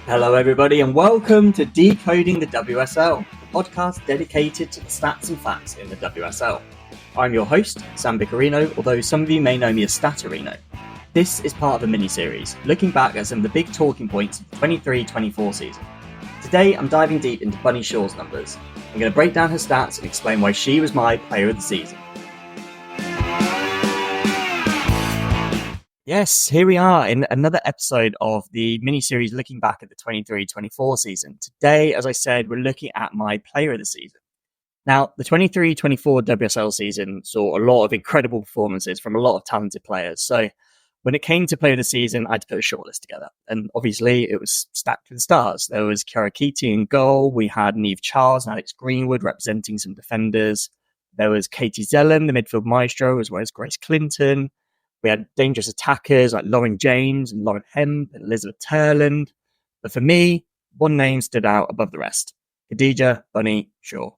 Hello, everybody, and welcome to Decoding the WSL, the podcast dedicated to the stats and facts in the WSL. I'm your host, Sam Vicarino, although some of you may know me as Statorino. This is part of a mini-series, looking back at some of the big talking points of the 23-24 season. Today, I'm diving deep into Bunny Shaw's numbers. I'm going to break down her stats and explain why she was my player of the season. Yes, here we are in another episode of the mini-series looking back at the 23-24 season. Today, as I said, we're looking at my player of the season. Now, the 23-24 WSL season saw a lot of incredible performances from a lot of talented players. So when it came to player of the season, I had to put a shortlist together. And obviously, it was stacked with stars. There was Kiara Keating in goal. We had Niamh Charles and Alex Greenwood representing some defenders. There was Katie Zellen, the midfield maestro, as well as Grace Clinton. We had dangerous attackers like Lauren James and Lauren Hemp and Elizabeth Turland. But for me, one name stood out above the rest. Khadija Bunny Shaw.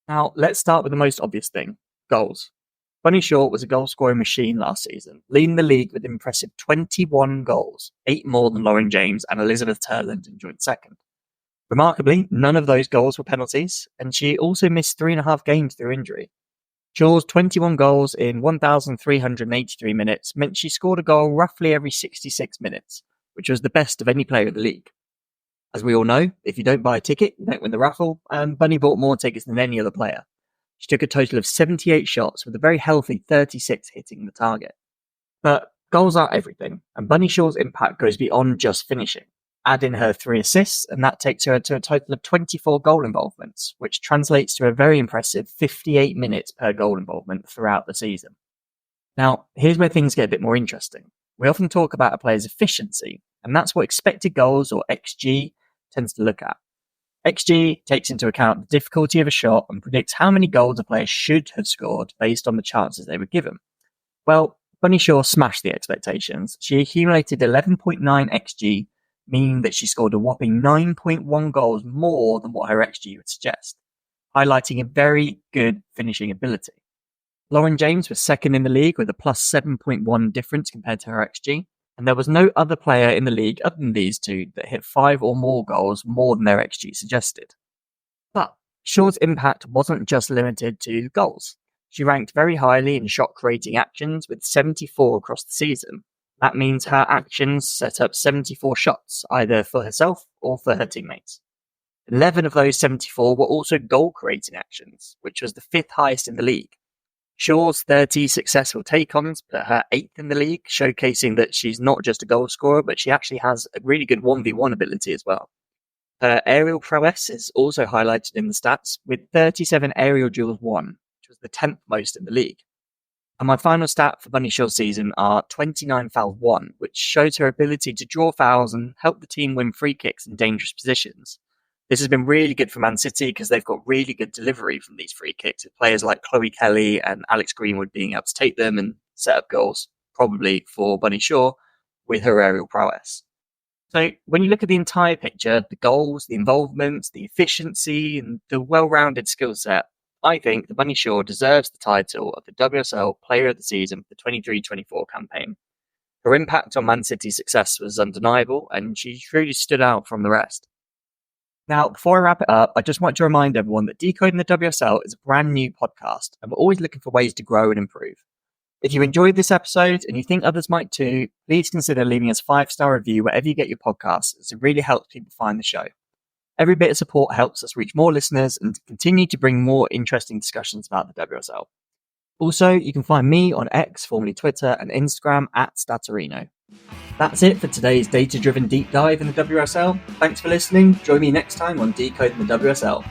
Now, let's start with the most obvious thing, goals. Bunny Shaw was a goal-scoring machine last season, leading the league with an impressive 21 goals, 8 more than Lauren James and Elizabeth Turland in joint second. Remarkably, none of those goals were penalties, and she also missed 3.5 games through injury. Shaw's 21 goals in 1,383 minutes meant she scored a goal roughly every 66 minutes, which was the best of any player in the league. As we all know, if you don't buy a ticket, you don't win the raffle, and Bunny bought more tickets than any other player. She took a total of 78 shots with a very healthy 36 hitting the target. But goals are everything, and Bunny Shaw's impact goes beyond just finishing. Add in her 3 assists, and that takes her to a total of 24 goal involvements, which translates to a very impressive 58 minutes per goal involvement throughout the season. Now, here's where things get a bit more interesting. We often talk about a player's efficiency, and that's what expected goals, or XG, tends to look at. XG takes into account the difficulty of a shot and predicts how many goals a player should have scored based on the chances they were given. Well, Bunny Shaw smashed the expectations. She accumulated 11.9 XG, meaning that she scored a whopping 9.1 goals more than what her XG would suggest, highlighting a very good finishing ability. Lauren James was second in the league with a plus 7.1 difference compared to her XG, and there was no other player in the league other than these two that hit 5 or more goals more than their XG suggested. But Shaw's impact wasn't just limited to goals. She ranked very highly in shot-creating actions with 74 across the season. That means her actions set up 74 shots, either for herself or for her teammates. 11 of those 74 were also goal-creating actions, which was the 5th highest in the league. Shaw's 30 successful take-ons put her 8th in the league, showcasing that she's not just a goal scorer, but she actually has a really good 1v1 ability as well. Her aerial prowess is also highlighted in the stats, with 37 aerial duels won, which was the 10th most in the league. And my final stat for Bunny Shaw's season are 29 fouls won, which shows her ability to draw fouls and help the team win free kicks in dangerous positions. This has been really good for Man City because they've got really good delivery from these free kicks, with players like Chloe Kelly and Alex Greenwood being able to take them and set up goals, probably for Bunny Shaw, with her aerial prowess. So when you look at the entire picture, the goals, the involvement, the efficiency, and the well-rounded skill set, I think that Bunny Shaw deserves the title of the WSL Player of the Season for the 23-24 campaign. Her impact on Man City's success was undeniable, and she truly stood out from the rest. Now, before I wrap it up, I just want to remind everyone that Decoding the WSL is a brand new podcast, and we're always looking for ways to grow and improve. If you enjoyed this episode and you think others might too, please consider leaving us a 5-star review wherever you get your podcasts, as it really helps people find the show. Every bit of support helps us reach more listeners and continue to bring more interesting discussions about the WSL. Also, you can find me on X, formerly Twitter, and Instagram at Statorino. That's it for today's data-driven deep dive in the WSL. Thanks for listening. Join me next time on Decoding the WSL.